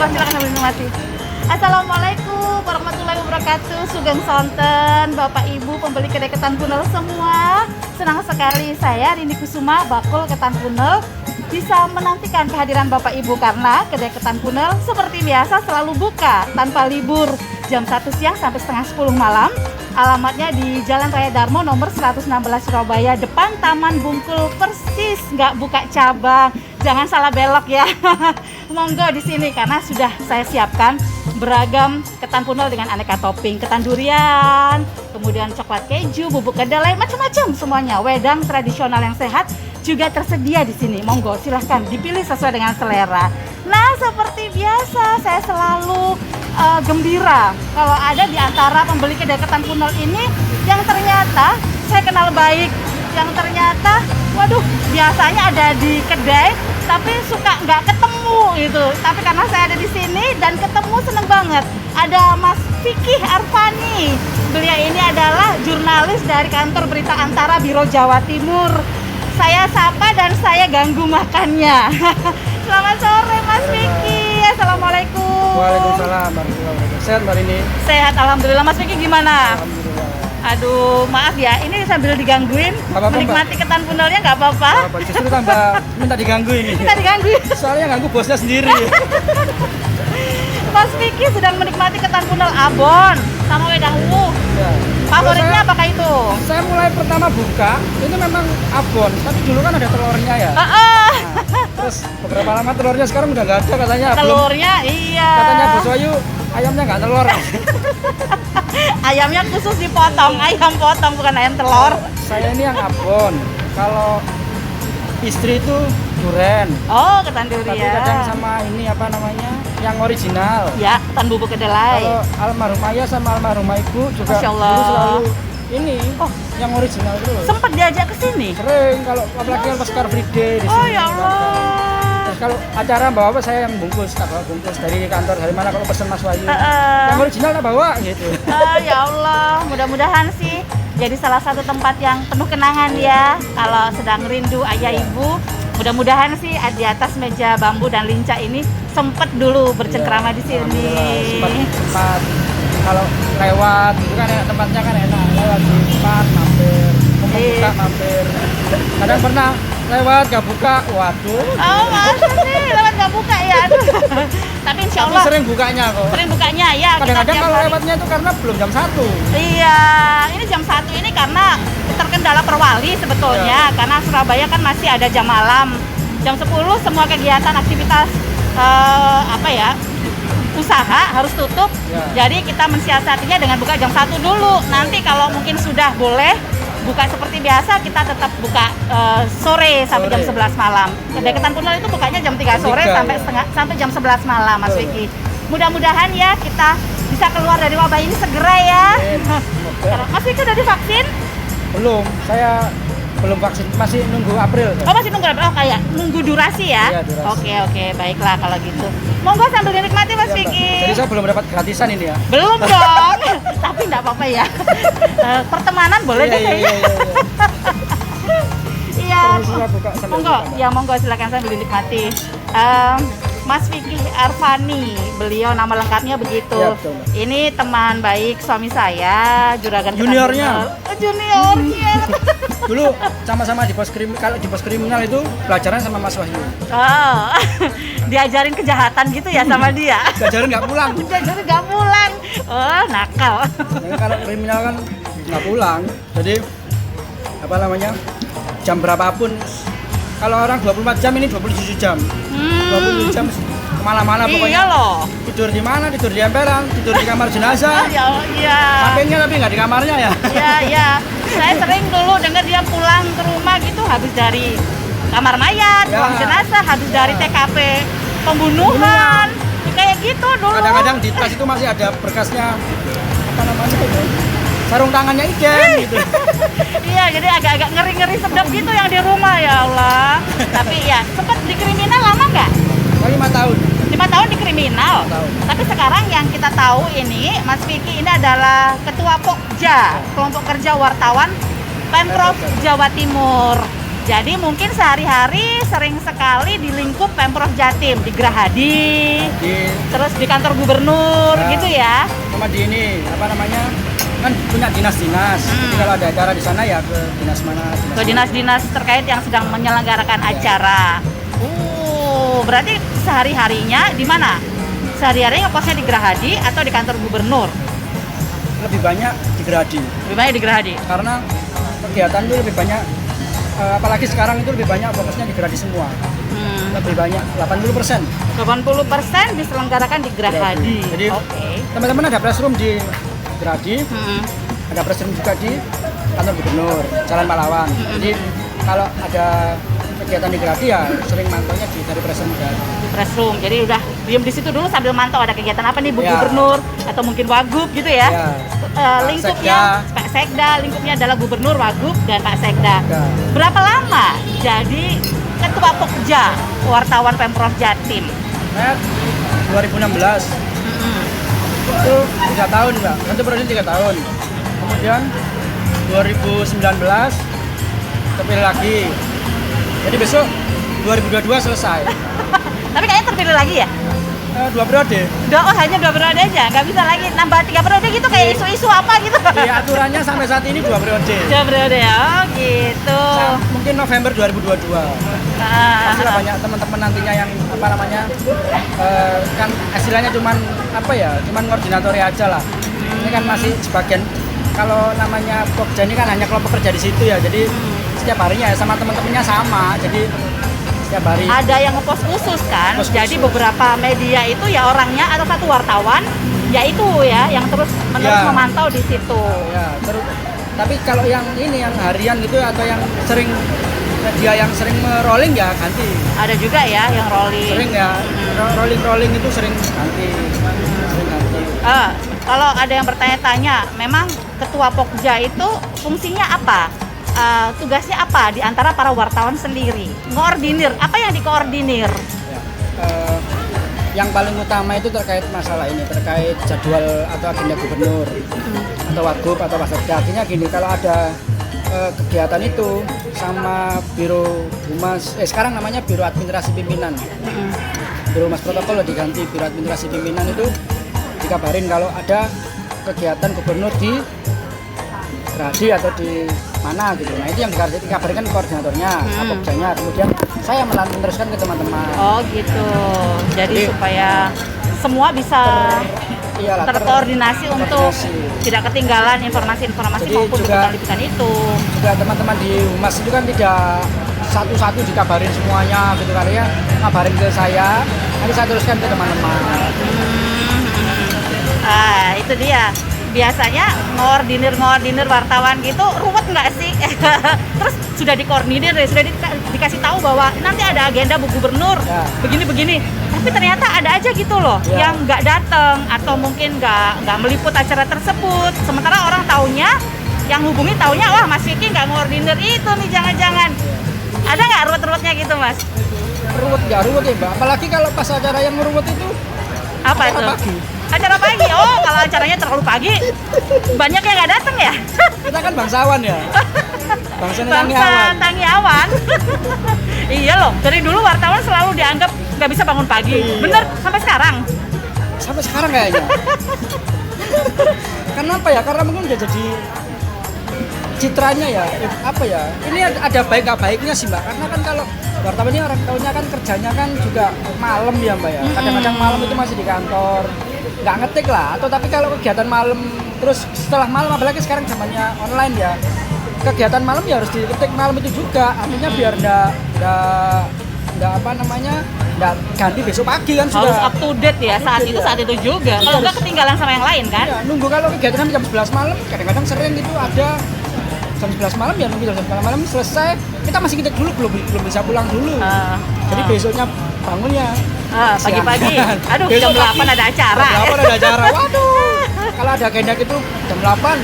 Monggo silakan sambil nikmati. Assalamualaikum warahmatullahi wabarakatuh. Sugeng sonten Bapak Ibu pembeli kedai ketan punel semua. Senang sekali saya Rini Kusuma bakul ketan punel bisa menantikan kehadiran Bapak Ibu karena kedai ketan punel seperti biasa selalu buka tanpa libur jam 1 siang sampai setengah 10 malam. Alamatnya di Jalan Raya Darmo nomor 116 Surabaya, depan Taman Bungkul persis, nggak buka cabang. Jangan salah belok ya. Monggo di sini karena sudah saya siapkan beragam ketan punel dengan aneka topping, ketan durian, kemudian coklat keju, bubuk kedelai, macam-macam semuanya. Wedang tradisional yang sehat juga tersedia di sini. Monggo silahkan dipilih sesuai dengan selera. Nah, seperti biasa saya selalu gembira kalau ada di antara pembeli kedai ketan punel ini yang ternyata saya kenal baik, yang ternyata waduh biasanya ada di kedai tapi suka nggak ketemu gitu. Tapi karena saya ada di sini dan ketemu seneng banget. Ada Mas Fikih Arfani. Beliau ini adalah jurnalis dari kantor Berita Antara Biro Jawa Timur. Saya sapa dan saya ganggu makannya. Selamat sore Mas Fikih. Assalamualaikum. Waalaikumsalam warahmatullahi wabarakatuh. Sehat Mbak Rini? Sehat alhamdulillah. Mas Fikih gimana? Alhamdulillah. Aduh, maaf ya, ini sambil digangguin, Nggak apa-apa, menikmati ketan punelnya nggak apa-apa. Justru tambah minta diganggu ini. Kita digangguin. Soalnya ganggu bosnya sendiri. Mas Fikih sedang menikmati ketan punel abon sama wedang wuh. Ya. Favoritnya apakah itu? Saya mulai pertama buka, ini memang abon, tapi dulu kan ada telurnya ya. Ah, Terus beberapa lama telurnya sekarang udah nggak ada katanya. telurnya iya. Katanya Bos Wayu ayamnya nggak telur. Ayamnya khusus dipotong, ayam potong bukan ayam telur. Saya ini yang abon. Kalau istri itu duren. Oh, ketan Tapi kadang durian. sama ini apa namanya? Yang original. Ya, ketan bubuk kedelai. Kalau almarhum ayah sama almarhumah ibu juga Masya Allah. dulu selalu ini Oh. yang original itu loh. Sempat diajak ke sini. Sering kalau apalagi pas Car Free Day di Oh sini. ya Allah. Terus kalau acara bawa apa saya yang bungkus, tak bawa bungkus dari kantor dari mana kalau pesen Mas Wayu. Yang original tak bawa gitu. Ya Allah, mudah-mudahan sih jadi salah satu tempat yang penuh kenangan ya. Kalau sedang rindu ayah ibu, mudah-mudahan sih di atas meja bambu dan lincah ini sempet dulu bercengkrama di sini. Sempat kalau lewat itu kan enak, tempatnya kan enak, lewat sempat mampir, mau buka mampir. Kadang pernah lewat gak buka, waduh. Oh masa sih lewat nggak buka ya? Aduh. Tapi insya Tapi Allah sering bukanya kok. sering bukanya ya. Kita Kadang-kadang tiap kalau hari. lewatnya itu karena belum jam 1. Iya, ini jam 1 ini karena terkendala perwali sebetulnya. Karena Surabaya kan masih ada jam malam. Jam 10 semua kegiatan aktivitas usaha harus tutup. Ya. Jadi kita mensiasatinya dengan buka jam 1 dulu. Nanti kalau mungkin sudah boleh buka seperti biasa, kita tetap buka sore sampai jam 11 malam. Kedai ketan punel itu bukanya jam 3 sore Jam 3, sampai jam 11 malam, Mas Betul. Wiki. Mudah-mudahan ya kita bisa keluar dari wabah ini segera ya. Semoga. Mas Wiki udah divaksin? Belum, saya belum vaksin, masih nunggu April. Oh masih nunggu, oh kayak nunggu durasi ya? Iya, durasi. Oke, baiklah kalau gitu. Monggo sambil dinikmati Mas Iya, Mbak. Vicky. Jadi saya belum dapat gratisan ini ya. Belum dong, tapi nggak apa-apa ya. Pertemanan boleh deh kayaknya. Iya. Permisi, buka sambil Monggo, buka, Mbak. ya monggo silakan sambil dinikmati. Mas Fikih Arfani, beliau nama lengkapnya begitu. Iya, betul, Mbak. Ini teman baik suami saya, juragan ketan Juniornya. punel. Oh, juniornya. Dulu sama-sama di pos kriminal, kalau di pos kriminal itu pelajaran sama Mas Wahyu. Oh, diajarin kejahatan gitu ya sama dia. Pelajaran nggak pulang. Diajarin nggak pulang. Oh, nakal. Jadi kalau kriminal kan nggak pulang. Jadi apa namanya? Jam berapapun. Kalau orang 24 jam ini 27 jam. 20 jam kemana-mana Iya pokoknya. loh. Tidur di mana? Tidur di emperan, tidur di kamar jenazah. Ya, iya. HP-nya tapi nggak di kamarnya ya. Iya. Saya sering dulu dengar dia pulang ke rumah gitu habis dari kamar mayat, Ya. ruang jenazah, habis dari TKP pembunuhan. Kayak gitu dulu. Kadang-kadang di tas itu masih ada berkasnya apa namanya itu? Sarung tangannya Ijen gitu. Iya, jadi agak-agak ngeri-ngeri sedap gitu yang di rumah ya Allah. Tapi ya, sempat di kriminal lama nggak? 5 tahun. 5 tahun di kriminal. 5 tahun. Tapi sekarang yang kita tahu ini, Mas Vicky ini adalah Ketua Pokja, Kelompok Kerja Wartawan Pemprov Jawa Timur. Jadi mungkin sehari-hari sering sekali di lingkup Pemprov Jatim, di Gerahadi, Di terus di kantor gubernur Nah. gitu ya. Sama di ini apa namanya kan punya dinas-dinas. Jadi kalau ada acara di sana ya ke dinas mana? Ke dinas-dinas terkait yang sedang menyelenggarakan acara. Berarti sehari-harinya di mana? Sehari-harinya posnya di Gerahadi atau di kantor gubernur? Lebih banyak di Gerahadi. Lebih banyak di Gerahadi. Karena kegiatan itu lebih banyak apalagi sekarang itu lebih banyak fokusnya di Gerahadi semua. Lebih banyak 80%. 80% diselenggarakan di Gerahadi. Jadi Oke. teman-teman ada press room di Gerahadi, ada press room juga di kantor gubernur Jalan Pahlawan. Jadi kalau ada kegiatan di Gerahadi ya sering mantaunya dari press room Gerahadi. Press room. Jadi udah diem di situ dulu sambil mantau ada kegiatan apa nih Bu Ya. Gubernur atau mungkin Wagub gitu ya. Ya. Lingkupnya Pak Sekda, lingkupnya adalah Gubernur, Wagub dan Pak Sekda. Ya. Berapa lama jadi Ketua Pokja wartawan Pemprov Jatim? Saya 2016 itu 3 tahun Mbak, nanti periode 3 tahun. Kemudian 2019 terpilih lagi. Jadi besok 2022 selesai. Tapi kayaknya terpilih lagi ya? 2 periode. Hanya 2 periode aja, nggak bisa lagi nambah 3 periode gitu kayak isu-isu apa gitu. Di aturannya sampai saat ini 2 periode. 2 periode ya, oh gitu. Mungkin November 2022. Pastilah banyak teman-teman nantinya yang apa namanya kan istilahnya cuman apa ya, cuman koordinatornya aja lah. Ini kan masih sebagian kalau namanya Pokja ini kan hanya kelompok kerja di situ ya. Jadi setiap harinya ya sama teman-temannya sama. Jadi setiap hari Ada yang ngepost khusus kan, Post jadi khusus. beberapa media itu ya orangnya atau satu wartawan, yaitu ya yang terus menerus Ya. memantau di situ. ya terus. Tapi kalau yang ini yang harian gitu atau yang sering media yang sering rolling ya ganti. Ada juga ya yang rolling. Sering ya rolling itu sering ganti. Sering ganti. Kalau ada yang bertanya-tanya, memang Ketua Pokja itu fungsinya apa? Tugasnya apa di antara para wartawan sendiri? Koordinir, apa yang dikoordinir? Ya, yang paling utama itu terkait masalah ini, terkait jadwal atau agenda gubernur atau wagub atau wasekda. Artinya gini, kalau ada kegiatan itu sama Biro Humas, sekarang namanya Biro Administrasi Pimpinan. Biro Humas Protokol diganti Biro Administrasi Pimpinan itu dikabarin kalau ada kegiatan gubernur di Gerahadi atau di mana gitu. Nah itu yang dikabarkan koordinatornya, Pokjanya. Kemudian saya meneruskan ke teman-teman. Oh gitu. Jadi supaya semua bisa Iyalah, terkoordinasi untuk tidak ketinggalan informasi-informasi Jadi maupun juga- liputan-liputan itu. juga teman-teman di Humas itu kan tidak satu-satu dikabarin semuanya gitu kali ya, ngabarin ke saya, nanti saya teruskan ke teman-teman. Itu dia. Biasanya ngordinir wartawan gitu ruwet nggak sih? Terus sudah dikoordinir, sudah dikasih tahu bahwa nanti ada agenda Bu Gubernur Ya. begini-begini. Tapi ternyata ada aja gitu loh Ya. yang nggak datang atau mungkin nggak meliput acara tersebut. Sementara orang taunya, yang hubungi taunya, wah Mas Vicky nggak ngordinir itu nih, jangan-jangan. Ada nggak ruwet-ruwetnya gitu Mas? Ruwet ya Mbak, apalagi kalau pas acara yang ruwet itu Apa acara itu? pagi. Acara pagi. Oh, kalau acaranya terlalu pagi, banyak yang nggak datang ya? Kita kan bangsawan ya, bangsa Bangsa Tangiawan. Tangiawan. Iya loh, dari dulu wartawan selalu dianggap nggak bisa bangun pagi. Iya. Bener, sampai sekarang. Sampai sekarang kayaknya. Karena apa ya? Karena mungkin udah jadi citranya ya, apa ya? Ini ada baik nggak baiknya sih Mbak. Karena kan kalau wartawan ini orang tahunya kan kerjanya kan juga malam ya Mbak ya. Kadang-kadang malam itu masih di kantor, nggak ngetik lah. Atau tapi kalau kegiatan malam terus setelah malam, apalagi sekarang zamannya online ya, kegiatan malam ya harus diketik malam itu juga. Artinya biar nggak apa namanya, nggak ganti besok pagi kan Harus sudah. up to date ya saat itu juga. Kalau nggak ketinggalan sama yang lain kan? Ya, nunggu kalau kegiatan jam 11 malam, kadang-kadang sering itu ada jam 11 malam ya nunggu jam 11 malam selesai, kita masih ngetik dulu, belum bisa pulang dulu. Jadi besoknya bangunnya Pagi-pagi. siangan. Aduh, Besok jam 8 pagi, ada acara. Jam 8 ada acara. Waduh. Kalau ada agenda gitu jam 8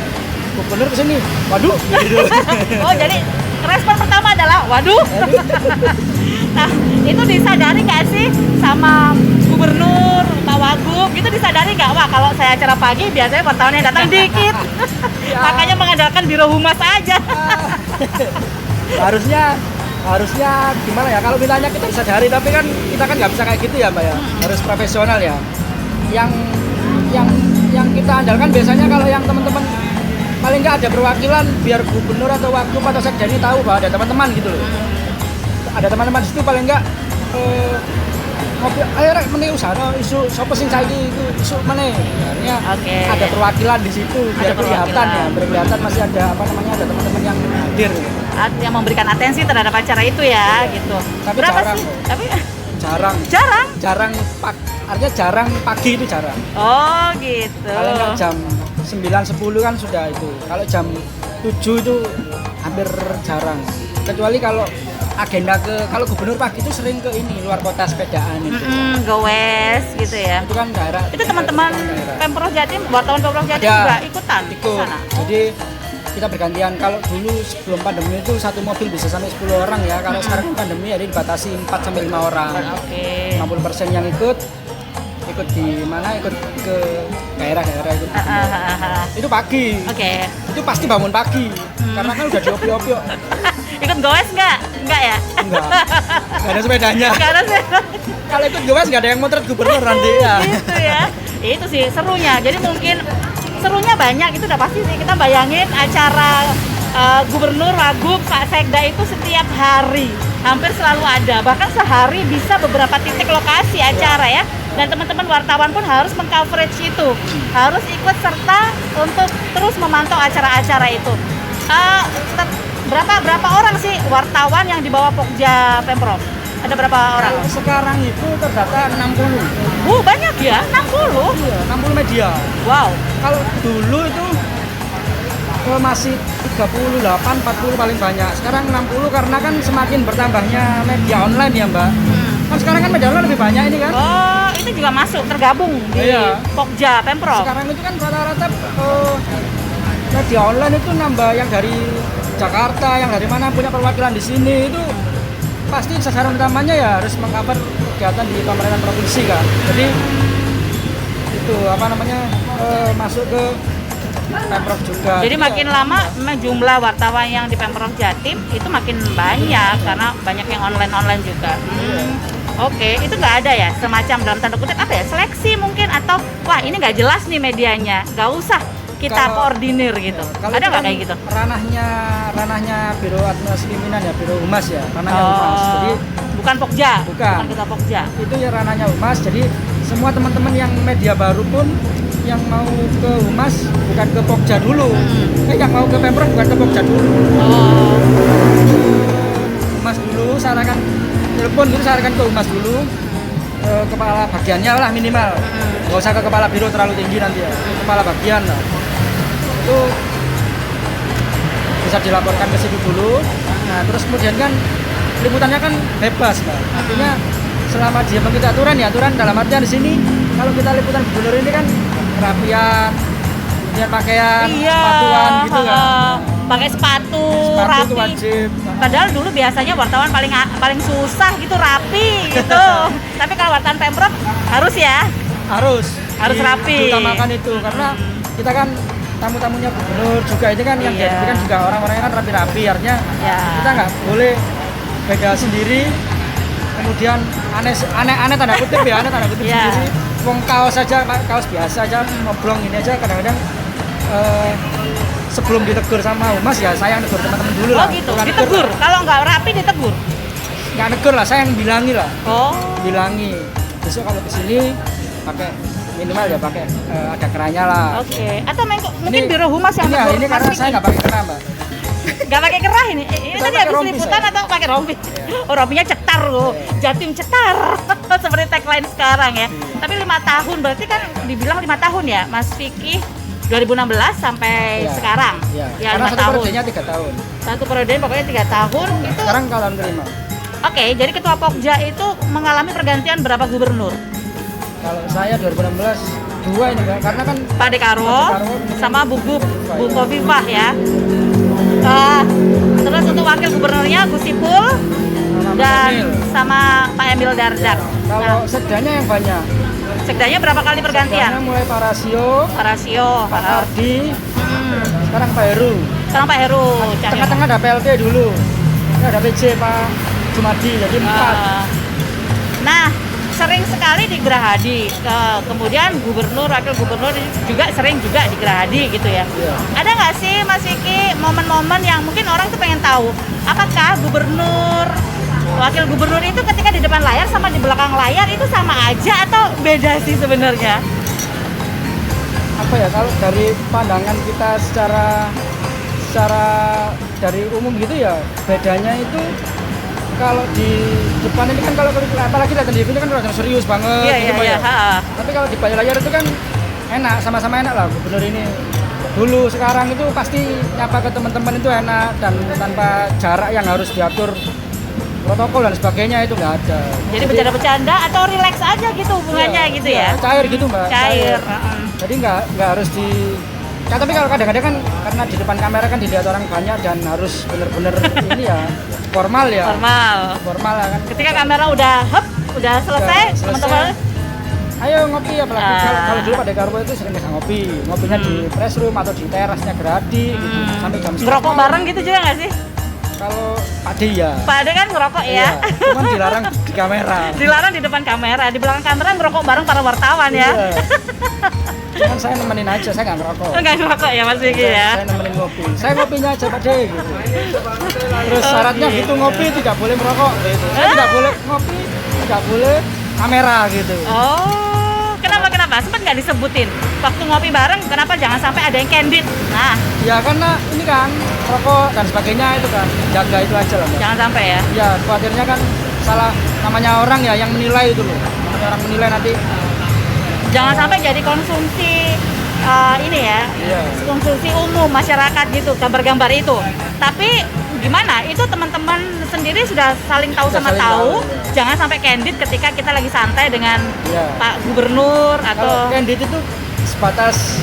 gubernur kesini. Waduh. Gitu. Oh, jadi respon pertama adalah waduh. Nah, itu disadari nggak sih sama gubernur, Pak Wagub, itu disadari nggak? Wah, kalau saya acara pagi biasanya wartawan yang datang dikit. Makanya mengandalkan Biro Humas aja. harusnya gimana ya, kalau mintanya kita sadari, tapi kan kita kan nggak bisa kayak gitu ya Mbak ya, harus profesional ya. yang yang kita andalkan biasanya kalau yang teman-teman paling nggak ada perwakilan biar gubernur atau wagub atau sekda ini tahu bahwa ada teman-teman gitu loh. Ada teman-teman di situ paling nggak ngopi ayo rek meneh usaha isu sapa sing saiki iku isu meneh. Artinya ada perwakilan di situ biar kelihatan ya, kelihatan masih ada apa namanya ada teman-teman yang hadir gitu. Yang memberikan atensi terhadap acara itu ya gitu. Tapi berapa jarang, sih? Tapi jarang artinya jarang pagi itu jarang. Oh gitu. Kalau nggak jam 9-10 kan sudah itu. Kalau jam 7 itu hampir jarang. Kecuali kalau agenda kalau gubernur pagi itu sering ke ini luar kota sepedaan itu. Gowes gitu ya. Itu kan daerah. Itu teman-teman Pemprov Jatim, wartawan Pemprov Jatim juga ikutan di sana. Jadi kita bergantian. Kalau dulu sebelum pandemi itu satu mobil bisa sampai 10 orang ya. Kalau sekarang pandemi jadi dibatasi 4-5 orang. Oke. 50% yang ikut di mana ikut ke daerah-daerah itu. Itu pagi. Oke. Itu pasti bangun pagi. Karena kan udah diopi-opi. Ikut gowes nggak? Enggak ya? Enggak. Enggak ada sepedanya. Enggak ada sepeda. Kalau ikut gowes enggak ada yang motret gubernur nanti ya. Gitu ya. Itu sih serunya. Jadi mungkin serunya banyak itu udah pasti sih. Kita bayangin acara gubernur, wagub, Pak Sekda itu setiap hari hampir selalu ada. Bahkan sehari bisa beberapa titik lokasi acara ya. Dan teman-teman wartawan pun harus mengcoverage itu, harus ikut serta untuk terus memantau acara-acara itu. Berapa orang sih wartawan yang dibawa Pokja Pemprov? Ada berapa orang? Kalau sekarang itu terdata 60. Banyak ya, 60? Iya, 60 media. Wow. Kalau dulu itu masih 38, 40 paling banyak. Sekarang 60 karena kan semakin bertambahnya media online ya Mbak. Kan sekarang kan media online lebih banyak ini kan. Oh, itu juga masuk, tergabung di Pokja Pemprov. Sekarang itu kan rata-rata media online itu nambah yang dari Jakarta, yang dari mana punya perwakilan di sini itu pasti sasaran utamanya ya harus mengcover kegiatan di pemerintahan provinsi kan. Jadi itu apa namanya masuk ke Pemprov juga. Jadi makin lama memang jumlah wartawan yang di Pemprov Jatim itu makin banyak karena banyak yang online juga. Oke, itu nggak ada ya semacam dalam tanda kutip apa ya seleksi mungkin atau wah ini nggak jelas nih medianya, nggak usah kita koordinir gitu. Ada nggak kayak gitu? Ranahnya Biro Administrasi Pimpinan ya, Biro Humas ya, ranahnya Humas. Jadi bukan Pokja, bukan kita Pokja. Itu ya ranahnya Humas. Jadi semua teman-teman yang media baru pun yang mau ke Humas bukan ke Pokja dulu. Yang mau ke Pemprov bukan ke Pokja dulu. Humas dulu, sarankan telepon dulu, sarankan ke Humas dulu. Kepala bagiannya lah minimal. Nggak usah ke kepala biro terlalu tinggi nanti ya. Kepala bagian lah. Itu bisa dilaporkan ke situ dulu. Nah, terus kemudian kan liputannya kan bebas, Mbak. Artinya selama dia mengikuti aturan ya, aturan dalam artian di sini kalau kita liputan gubernur ini kan kerapian, kemudian pakaian, sepatuan gitu kan. Pakai sepatu rapi. Itu wajib. Padahal dulu biasanya wartawan paling susah gitu rapi gitu. Tapi kalau wartawan Pemprov harus ya. Harus rapi. Diutamakan itu karena kita kan tamu-tamunya gubernur juga ini kan yang jadi kan juga orang-orangnya kan rapi-rapi artinya kita nggak boleh beda sendiri kemudian aneh tanda kutip ya aneh tanda kutip sendiri wong kaos biasa aja ngobrol ini aja kadang-kadang sebelum ditegur sama Humas ya saya yang negur teman-teman dulu lah. Oh gitu, ditegur? Kalau nggak rapi ditegur? Nggak negur lah, saya yang bilangi lah. Bilangi besok kalau kesini pakai minimal ya pakai ada kerahnya lah. Oke. Atau mungkin Biro Humas yang ini karena saya nggak pakai kerah Mbak. Nggak pakai kerah ini? Ini tadi habis liputan atau pakai rompi? Oh rompinya cetar loh, Jatim cetar seperti tagline sekarang ya. Tapi 5 tahun berarti kan dibilang 5 tahun ya Mas Vicky 2016 sampai sekarang. Ya, karena 5 tahun. Periodenya 3 tahun. Satu periode pokoknya 3 tahun itu. Sekarang tahun kelima. Oke, jadi Ketua Pokja itu mengalami pergantian berapa gubernur? Kalau saya 2016 2 ini Mbak, karena kan Pak Dekarwo sama Bu Khofifah ya. Terus untuk wakil gubernurnya Gus Ipul dan sama Pak Emil Dardak. Kalau sekdanya yang banyak. Sekdanya berapa kali pergantian? Sekdanya mulai Pak Rasio, Pak Ardi, sekarang Pak Heru. Sekarang Pak Heru. Tengah-tengah ada PLT dulu. Ada PJ Pak Jumadi, jadi 4. Nah, sering sekali di Gerahadi, kemudian gubernur, wakil gubernur juga sering juga di Gerahadi gitu ya. Iya. Ada nggak sih Mas Vicky momen-momen yang mungkin orang tuh pengen tahu, apakah gubernur, wakil gubernur itu ketika di depan layar sama di belakang layar itu sama aja atau beda sih sebenarnya? Apa ya, kalau dari pandangan kita secara dari umum gitu ya, bedanya itu kalau di depan ini kan, kalau apalagi lihat di TV ini kan udah serius banget gitu, Mbak, ya. Tapi kalau di balik layar itu kan enak, sama-sama enak lah. Gubernur ini dulu sekarang itu pasti nyapa ke teman-teman itu enak, dan tanpa jarak yang harus diatur protokol dan sebagainya itu nggak ada. Jadi bercanda-bercanda atau relax aja gitu hubungannya gitu ya? Cair gitu, Mbak. Cair. Jadi nggak harus di. Nah, tapi kalau kadang-kadang kan karena di depan kamera kan dilihat orang banyak dan harus bener-bener ini ya formal ya. Formal lah kan. Ketika kamera udah selesai, teman-teman. Ayo ngopi, apalagi kalau dulu pada Karwo itu sering bisa ngopinya di press room atau di terasnya Gerahadi gitu, sampai jam 9. Ngerokok bareng gitu juga nggak sih? Kalau Pak De ya. Pak De kan ngerokok ya. Iya, cuman dilarang di kamera. Dilarang di depan kamera, di belakang kamera ngerokok bareng para wartawan ya. Iya. Cuman saya nemenin aja, saya nggak ngerokok. Nggak ngerokok ya Mas Vicky ya? Saya nemenin ngopi. Saya ngopinya aja Pak De gitu. Terus syaratnya gitu, ngopi tidak boleh merokok gitu. Saya tidak boleh ngopi, tidak boleh kamera gitu. Oh, kenapa? Sempat nggak disebutin? Waktu ngopi bareng, kenapa jangan sampai ada yang candid? Nah, Ya karena ini kan rokok dan sebagainya itu kan, jaga itu aja lah, Mbak. jangan sampai ya. Ya khawatirnya kan salah, namanya orang ya yang menilai itu loh. Namanya orang menilai nanti. Jangan sampai jadi konsumsi ini ya, Iya. konsumsi umum masyarakat gitu, gambar-gambar itu. Tapi gimana? Itu teman-teman sendiri sudah saling tahu Sudah sama saling tahu. tahu, iya. Jangan sampai candid ketika kita lagi santai dengan Iya. Pak Gubernur Kalau atau candid itu sebatas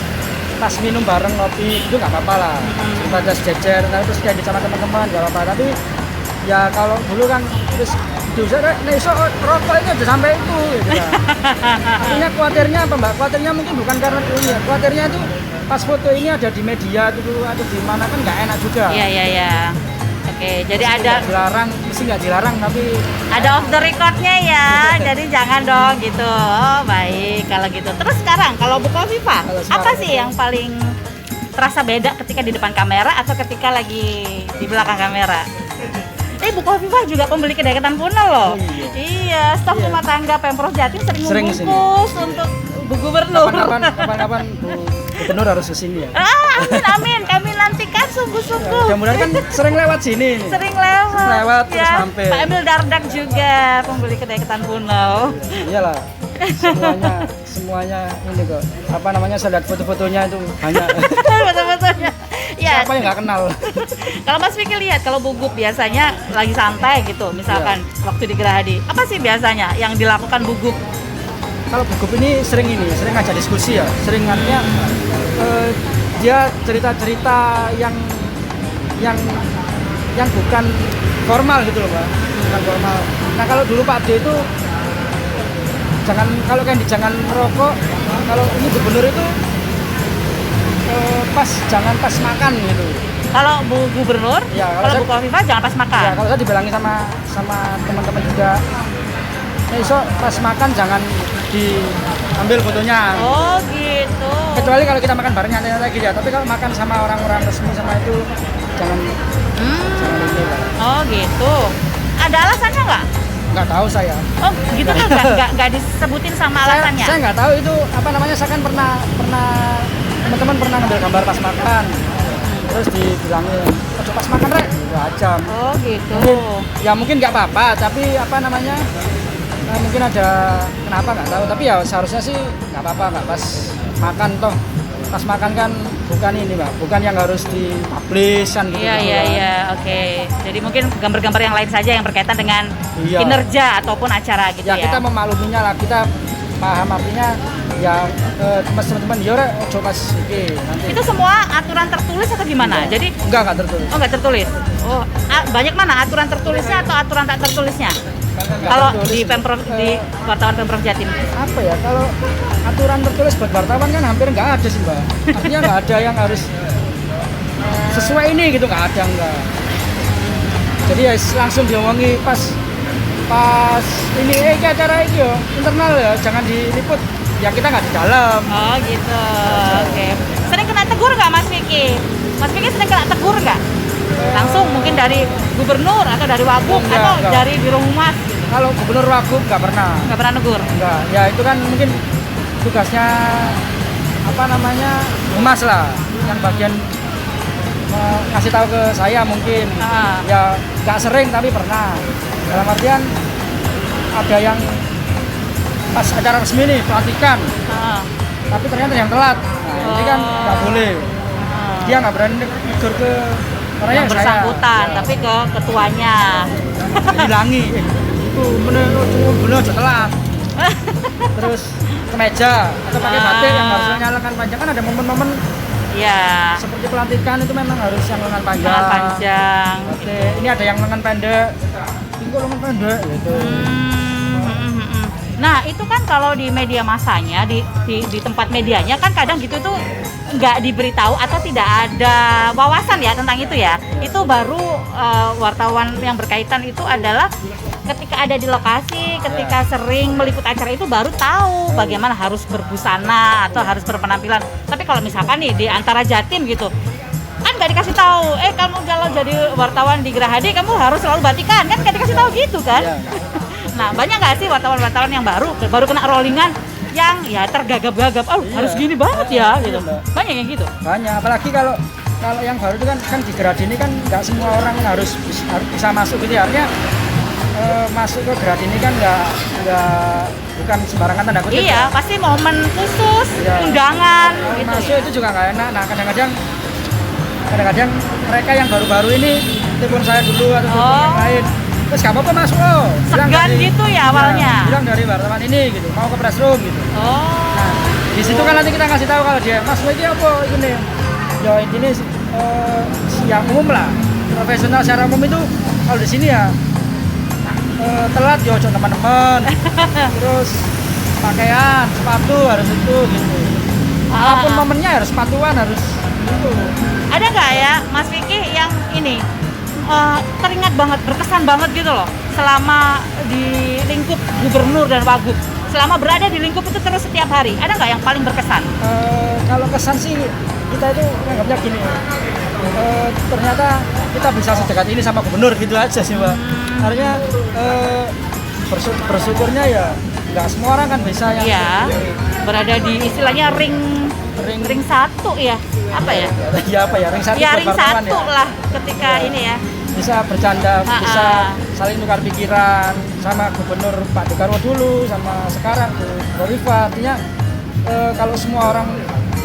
pas minum bareng ngopi itu nggak apa-apa lah. Sebatas jejer, terus candid sama teman-teman nggak apa-apa. Tapi ya kalau dulu kan terus rokok ini udah sampai itu gitu kan. Artinya khawatirnya apa, Mbak? Khawatirnya mungkin bukan karena ini ya. Khawatirnya itu pas foto ini ada di media itu atau di mana kan nggak enak juga. Iya. Oke, jadi Mesti ada nggak dilarang, mesti nggak dilarang tapi ada off the recordnya ya. Jadi jangan dong gitu. Oh, baik kalau gitu. Terus sekarang kalau Bukalapak, Kalau apa sekarang sih yang paling terasa beda ketika di depan kamera atau ketika lagi di belakang kamera? Bukalapak juga pembeli kedai ketan punel loh. Oh, iya. Iya, staf Iya. rumah tangga Pemprov Jatim sering Sering kesini. membungkus untuk Bu Gubernur. kapan-kapan Bu Gubernur harus kesini ya. Amin. Kami nantikan sungguh-sungguh. Mudah-mudahan kan sering lewat sini nih. Sering lewat, terus ya. mampir. Pak Emil Dardak juga pembeli kedai ketan punel. Iyalah. Semuanya ini kok. Apa namanya, saya lihat foto-fotonya itu banyak. Betul-betulnya. Ya, Siapa yang nggak kenal? kalau Mas Vicky lihat kalau Bu Gub biasanya lagi santai gitu, misalkan waktu di Gerahadi, apa sih biasanya yang dilakukan Bu Gub? Kalau Bu Gub ini sering ngajak diskusi ya. Sering artinya dia cerita-cerita yang bukan formal gitu loh, Mbak. Bukan formal. Nah, kalau dulu Pak D itu jangan merokok. Kalau ini gubernur itu jangan pas makan gitu. Kalau Bu Gubernur, Ya, kalau Bu Kofifa jangan pas makan. Ya, kalau saya dibilangin sama teman-teman juga, besok pas makan jangan diambil fotonya. Oh gitu. Kecuali kalau kita makan bareng nyantai-nyantai gitu ya. Tapi kalau makan sama orang-orang resmi sama itu jangan ini, Pak. Oh gitu. Ada alasannya nggak? Nggak tahu saya. Oh gitu tuh nggak disebutin sama alasannya. Saya nggak tahu itu apa namanya. Saya kan pernah teman-teman pernah ngambil gambar pas makan. Terus dibilangin, "Ojo pas makan, Rek." Gitu aja. Oh gitu. Mungkin nggak apa-apa, tapi apa namanya? Mungkin ada kenapa nggak tahu. Tapi ya seharusnya sih nggak apa-apa, nggak pas makan toh. Pas makan kan bukan ini, Mbak, bukan yang harus dipublish kan gitu. Iya, oke. Jadi mungkin gambar-gambar yang lain saja yang berkaitan dengan Iya. kinerja ataupun acara gitu ya. Ya kita memakluminya lah, kita paham artinya ya teman-teman ya ora ojo pas iki nanti. Itu semua aturan tertulis atau gimana? Iya. Jadi Enggak tertulis. oh nggak tertulis. Oh, banyak mana aturan tertulisnya atau aturan tak tertulisnya? Nggak Kalau tertulis. di Pemprov di wartawan Pemprov Jatim. Apa ya, kalau aturan tertulis buat wartawan kan hampir nggak ada sih, Mbak. Artinya nggak ada yang harus sesuai ini gitu, nggak ada, nggak. Jadi ya langsung diomongi pas pas ini acara ini yo internal ya jangan diliput ya kita nggak di dalam. Oh gitu. Oke. Sering kena tegur nggak Mas Vicky? Mas Vicky sering kena tegur nggak? Langsung mungkin dari gubernur atau dari wagub atau enggak. dari biro humas? Kalau gubernur wagub nggak pernah. Nggak pernah negur. Enggak, ya itu kan mungkin tugasnya apa namanya humas lah yang bagian ngasih tahu ke saya mungkin. Ya nggak sering tapi pernah. Dalam artian ada yang pas acara resmi nih pelantikan, tapi ternyata yang telat. Nah, ini kan nggak boleh. Dia nggak berani negur ke orang Yang bersangkutan, saya. tapi ke ketuanya. Dihilangi. Itu bener aja telat. Terus ke meja atau pakai batik yang harusnya nyalakan panjang kan ada momen-momen Iya. seperti pelantikan itu memang harus yang lengan panjang. Lengan panjang. Oke, ini ada yang lengan pendek. Tinggal lengan pendek gitu. Nah itu kan kalau di media masanya di tempat medianya kan kadang gitu tuh nggak diberitahu atau tidak ada wawasan ya tentang itu ya. Itu baru wartawan yang berkaitan itu adalah ketika ada di lokasi, ketika sering meliput acara itu baru tahu bagaimana harus berbusana atau harus berpenampilan. Tapi kalau misalkan nih di antara Jatim gitu kan nggak dikasih tahu, kamu kalau jadi wartawan di Gerahadi kamu harus selalu batikan kan, nggak dikasih tahu gitu kan. Iya. Nah banyak nggak sih wartawan-wartawan yang baru kena rollingan yang ya tergagap-gagap, harus gini banget ya gitu. Banyak yang gitu. Banyak, apalagi kalau yang baru itu kan di Gerahadi ini kan nggak semua orang harus bisa masuk gitu ya. Artinya masuk ke Gerahadi ini kan bukan sembarangan tanda kutip. Iya, pasti momen khusus, undangan gitu. Masuk itu juga nggak enak. Nah kadang-kadang mereka yang baru-baru ini telepon saya dulu atau telepon yang lain. Terus gak apa-apa masuk Segan gitu ya awalnya. Bilang dari wartawan ini gitu, mau ke press room gitu. Oh. Nah, di situ kan nanti kita ngasih tahu kalau dia, Mas ini apa ini? Ya ini yang umum lah, profesional secara umum itu kalau di sini ya telat ya ojo teman-teman. Terus pakaian, sepatu harus itu gitu. Apapun momennya harus sepatuan harus itu. Ada nggak ya Mas Vicky yang ini teringat banget, berkesan banget gitu loh selama di lingkup gubernur dan wagub, selama berada di lingkup itu terus setiap hari, ada nggak yang paling berkesan? Kalau kesan sih kita itu anggapnya gini, ternyata kita bisa sedekat ini sama gubernur gitu aja sih Mbak. Artinya bersyukurnya ya nggak semua orang kan bisa yang berada di istilahnya ring satu ya, apa ya? Ya apa ya, ring satu. Ya ring satu lah ketika ini ya. Bisa bercanda, bisa saling tukar pikiran sama gubernur Pak Dekarwo dulu, sama sekarang Bu Rifa. Artinya kalau semua orang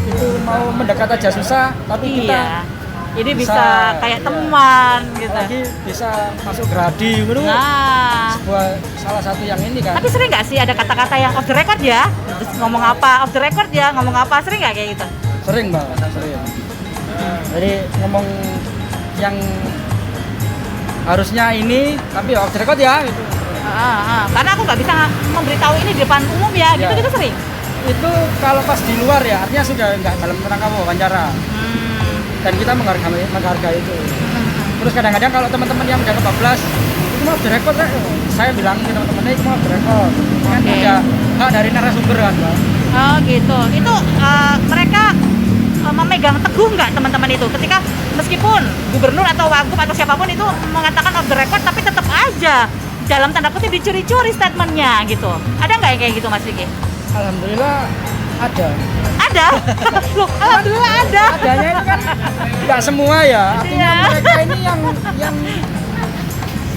itu mau mendekat aja susah, tapi kita jadi bisa kayak teman gitu. Lagi bisa masuk Gerahadi gitu. Sebuah salah satu yang ini kan. Tapi sering nggak sih ada kata-kata yang off the record ya? Terus ngomong apa, off the record ya, ngomong apa, sering nggak kayak gitu? Sering Mbak, sering. Jadi ngomong yang harusnya ini, tapi off the record ya gitu. Karena aku nggak bisa memberitahu ini di depan umum ya, gitu sering. Itu kalau pas di luar ya, artinya sudah nggak dalam rangka wawancara. Dan kita menghargai itu. Terus kadang-kadang kalau teman-teman yang udah kebablas, itu mau off the record, saya bilang ke teman-temannya itu mau off the record. Kan ada hak dari narasumber kan Mbak. Oh gitu, itu mereka memegang teguh nggak teman-teman itu ketika meskipun gubernur atau wagub atau siapapun itu mengatakan off the record tapi tetap aja dalam tanda kutip dicuri-curi statementnya gitu. Ada nggak yang kayak gitu Mas Vicky? Alhamdulillah ada. Ada? Loh, alhamdulillah ada. Adanya itu kan nggak semua ya. Artinya mereka ini yang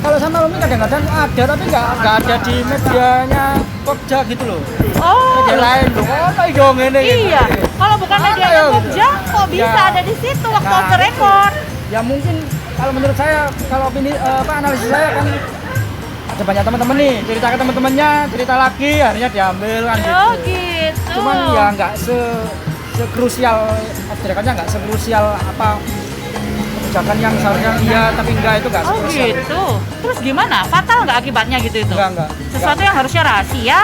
kalau sama Umi kadang-kadang ada tapi nggak ada di medianya Pokja gitu loh. Media lain loh. Kayak dong ini. Iya. Kalau bukan medianya Pokja, kok bisa ada di situ waktu off the record? Ya mungkin kalau menurut saya, kalau opini analisis saya kan ada banyak teman-teman nih cerita ke teman-temannya, cerita lagi akhirnya diambil kan gitu. Oh gitu. Cuman ya nggak sekrusial off the recordnya, nggak sekrusial apa kebijakan yang seharusnya iya tapi enggak, itu nggak sekrusial. Oh gitu. Terus gimana? Fatal nggak akibatnya gitu itu? Enggak. Sesuatu yang harusnya rahasia,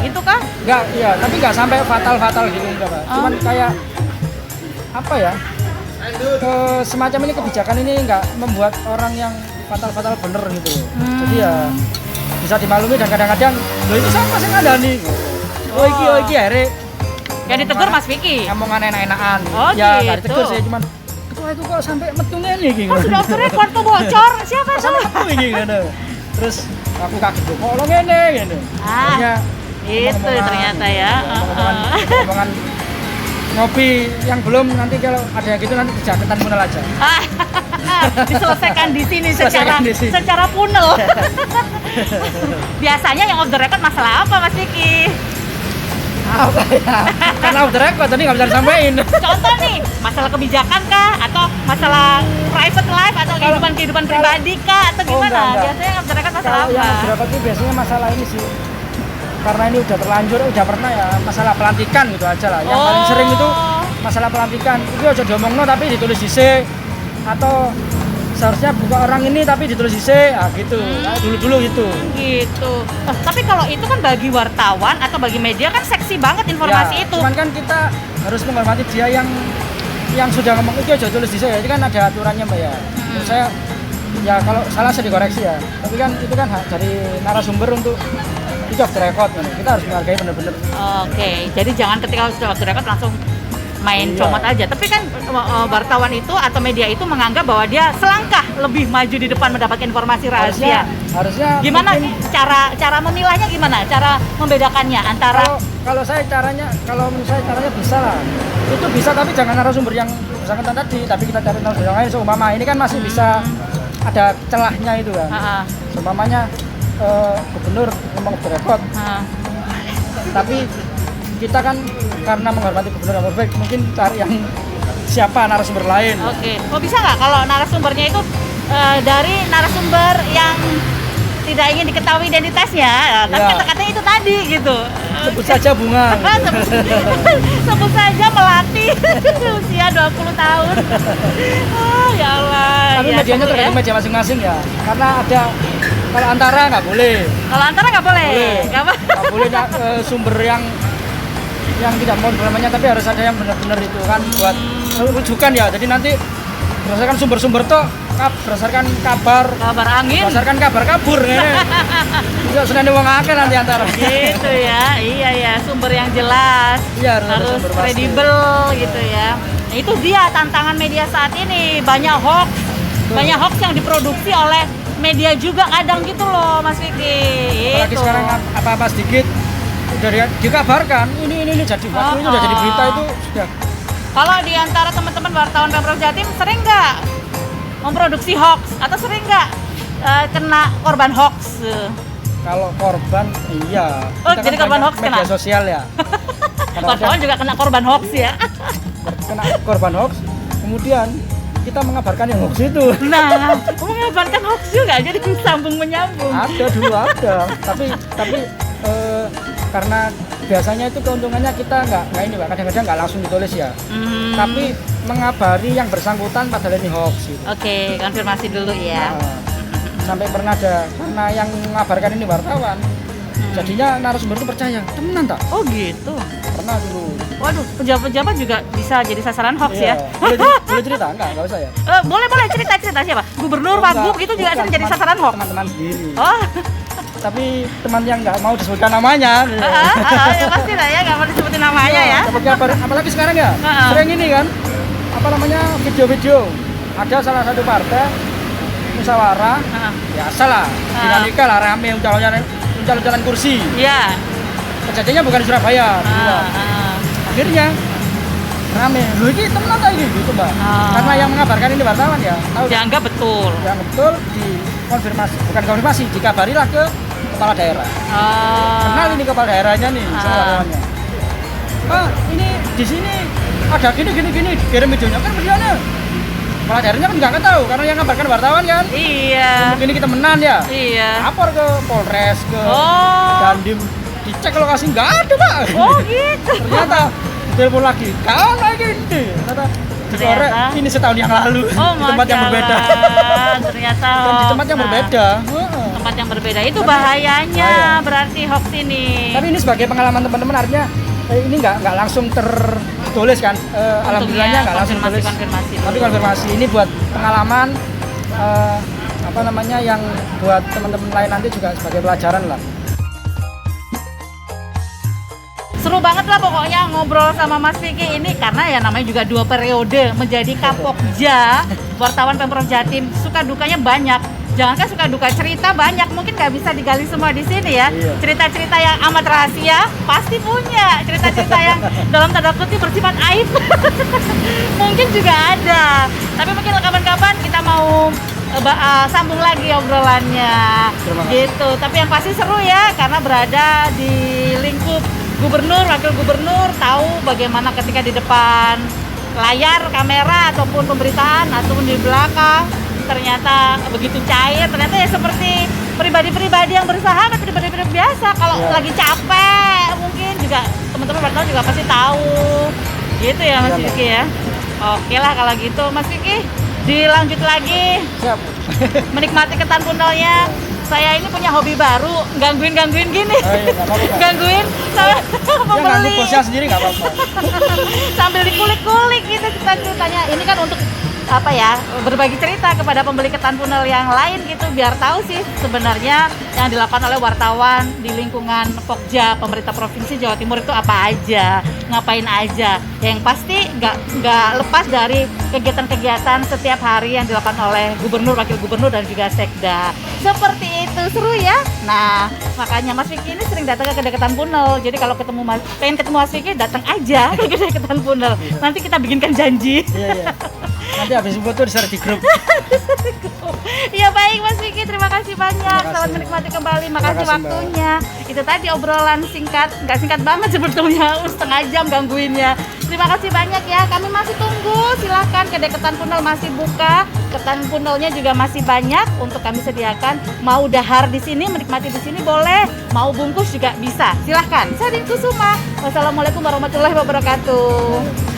gitu kah? Enggak, iya, tapi nggak sampai fatal gitu enggak Pak. Cuman kayak apa ya? Semacam ini kebijakan ini nggak membuat orang yang fatal bener gitu. Jadi ya bisa dimaklumi dan kadang-kadang loh itu siapa sih ngandani oh iki akhirnya yang ditegur Mas Vicky. ngomongan enak-enakan Oh, ya gitu. gak ditegur sih cuman ketua itu kok sampai metu ngene iki Oh, sudah off the record tuh bocor. Siapa kok sampai tuh? metu iki ngono terus aku kaget kok lo ngene gitu akhirnya Itu ngomong-ngomongan, ternyata ya. ngomong-ngomongan ngopi yang belum nanti kalau ada yang gitu nanti dijak ketan punel aja Diselesaikan di sini Selesaikan di sini. secara punel. Biasanya yang off the record masalah apa Mas Vicky? apa ya karena off the record tadi nggak bisa disampaikan Contoh nih, masalah kebijakan kah atau masalah private life atau kehidupan pribadi kah atau Oh, gimana? enggak. Biasanya yang off the record masalah kalau yang off the apa? record itu biasanya masalah ini sih karena ini udah terlanjur udah pernah ya masalah pelantikan gitu aja lah yang paling sering itu masalah pelantikan itu aja diomongno tapi ditulis dhisik atau seharusnya buka orang ini tapi ditulis dhisik gitu kayak dulu-dulu gitu Gitu. Tapi kalau itu kan bagi wartawan atau bagi media kan seksi banget informasi ya, itu. cuman kan kita harus menghormati dia yang sudah ngomong itu aja tulis dhisik ya itu kan ada aturannya Mbak ya menurut saya ya kalau salah saya dikoreksi ya tapi kan itu kan hak dari narasumber untuk itu off the record gitu. Kita harus menghargai benar-benar Oke, jadi jangan ketika sudah off the record langsung main Iya. comot aja. Tapi kan wartawan itu atau media itu menganggap bahwa dia selangkah lebih maju di depan mendapatkan informasi rahasia. harusnya Gimana mungkin, cara memilahnya gimana? Cara membedakannya antara kalau saya kalau menurut saya caranya bisa lah itu bisa tapi jangan narasumber yang bersangkutan tadi tapi kita cari narasumber yang lain seumpama ini kan masih bisa ada celahnya itu kan Ah, seumpamanya gubernur ngomong off the record ah. tapi kita kan karena menghormati gubernur yang baik mungkin cari yang siapa narasumber lain Oke, kok bisa nggak kalau narasumbernya itu dari narasumber yang tidak ingin diketahui identitasnya, tapi Ya. kata-katanya itu tadi gitu. sebut saja bunga Sebut saja melati usia 20 tahun. Oh ya Allah. tapi Ya, medianya sebut tergantung media masing-masing ya karena ada kalau antara nggak boleh Kalau antara nggak boleh. Nggak apa- nggak boleh sumber yang tidak mau namanya tapi harus ada yang benar-benar itu kan buat rujukan ya jadi nanti berdasarkan sumber-sumber tuh berdasarkan kabar Angin. berdasarkan kabar kabur nih bisa sudah wong akeh nanti antara Gitu ya. Iya ya, sumber yang jelas. iya harus ada Harus sumber pasti. kredibel gitu ya. Nah, itu dia tantangan media saat ini. Banyak hoax. Banyak hoax yang diproduksi oleh media juga kadang gitu loh Mas Vicky. apalagi Itu. sekarang apa-apa sedikit udah dikabarkan ini jadi waktu itu udah jadi berita itu sudah Kalau di antara teman-teman wartawan Pemprov Jatim sering nggak memproduksi hoax atau sering nggak kena korban hoax? kalau korban iya Oh, kita jadi kan korban banyak hoax media kena? sosial ya Wartawan juga kena korban hoax ya. kena korban hoax kemudian kita mengabarkan yang hoax itu Nah, mengabarkan hoax juga jadi sambung menyambung. ada dulu ada tapi karena biasanya itu keuntungannya kita nggak ini Pak kadang-kadang nggak langsung ditulis ya tapi mengabari yang bersangkutan padahal ini hoax gitu. Oke, konfirmasi dulu ya. Nah, sampai pernah ada karena yang mengabarkan ini wartawan jadinya narasumber itu percaya temenan tak Oh gitu. pernah dulu Waduh, pejabat-pejabat juga bisa jadi sasaran hoax Iya. ya. boleh cerita nggak usah ya Boleh cerita siapa? Gubernur, Oh, wagub enggak. itu juga Bukan, sering jadi teman- sasaran hoax. teman-teman sendiri Oh, tapi teman yang nggak mau disebutkan namanya ya pasti lah ya, nggak mau disebutin namanya ya. dapat kabar apalagi sekarang ya Heeh. sering ini kan apa namanya video-video ada salah satu partai musyawarah Heeh. biasa lah dinamika lah rame calon kursi Iya. kejadiannya bukan di Surabaya di luar. Akhirnya rame lu ini temenan tak ini gitu Mbak karena yang mengabarkan ini wartawan ya tahu Dianggap betul. yang betul dikonfirmasi bukan konfirmasi dikabarilah ke kepala daerah kenal ini kepala daerahnya nih sama wartawannya Pak ini di sini ada gini kirim videonya kan videonya kepala daerahnya kan nggak tahu karena yang ngabarkan wartawan kan Iya. ini kita menang ya Iya. lapor ke Polres ke Oh. Dandim dicek lokasi nggak ada Pak Oh gitu. ternyata telepon lagi kawan lagi ini ternyata dikorek Ternyata. ini setahun yang lalu Oh, di tempat yang Masya berbeda Allah. Ternyata dan di tempat yang hoax. berbeda Tempat yang berbeda itu Tapi- bahayanya bahaya. berarti hoax ini. tapi ini sebagai pengalaman teman-teman artinya ini nggak langsung tertulis kan alhamdulillahnya nggak langsung tertulis konfirmasi. tapi konfirmasi ini buat pengalaman apa namanya yang buat teman-teman lain nanti juga sebagai pelajaran lah. Seru banget lah pokoknya ngobrol sama Mas Vicky ini, karena ya namanya juga 2 periode menjadi Kapokja, wartawan Pemprov Jatim. Suka dukanya banyak. Jangankan suka duka, cerita banyak, mungkin nggak bisa digali semua di sini ya. Iya. Cerita-cerita yang amat rahasia pasti punya. Cerita-cerita yang dalam tanda kutip bersifat aib mungkin juga ada. Tapi mungkin kapan-kapan kita mau sambung lagi obrolannya Terima kasih. gitu. Tapi yang pasti seru ya, karena berada di lingkup gubernur, wakil gubernur, tahu bagaimana ketika di depan layar kamera ataupun pemberitaan ataupun di belakang ternyata begitu cair. Ternyata ya seperti pribadi-pribadi yang bersahabat, pribadi-pribadi biasa. Kalau Ya. lagi capek mungkin juga teman-teman wartawan juga pasti tahu gitu ya Mas Ya, Mbak. Vicky ya. Oke lah kalau gitu Mas Vicky, dilanjut lagi Siap. menikmati ketan pundelnya. Saya ini punya hobi baru, gangguin gini. Oh, iya, nggak apa-apa. Gangguin sama Ya ganggu pembeli. bosnya sendiri nggak apa-apa. Sambil dikulik-kulik gitu ceritanya. Ini kan untuk apa ya, berbagi cerita kepada pembeli ketan punel yang lain gitu, biar tahu sih sebenarnya yang dilakukan oleh wartawan di lingkungan Pokja, pemerintah provinsi Jawa Timur itu apa aja, ngapain aja. Yang pasti nggak lepas dari kegiatan-kegiatan setiap hari yang dilakukan oleh gubernur, wakil gubernur dan juga sekda. Seperti itu, seru ya. Nah, makanya Mas Vicky ini sering datang ke kedai ketan punel. Jadi kalau pengen ketemu Mas Vicky, datang aja ke kedai ketan punel. Nanti kita bikinkan janji. Iya, iya. Nanti habis foto di-share di grup. Ya baik Mas Vicky, terima kasih banyak. Terima kasih. Selamat menikmati kembali. Terima Makasih kasih, Mbak. waktunya. Itu tadi obrolan singkat, nggak singkat banget sebetulnya, setengah jam gangguinnya. Terima kasih banyak ya. Kami masih tunggu. Silahkan kedai ketan punel masih buka. Ketan punelnya juga masih banyak untuk kami sediakan. Mau dahar di sini, menikmati di sini boleh. Mau bungkus juga bisa. Silahkan. Saya Rin Kusuma. Wassalamualaikum warahmatullahi wabarakatuh.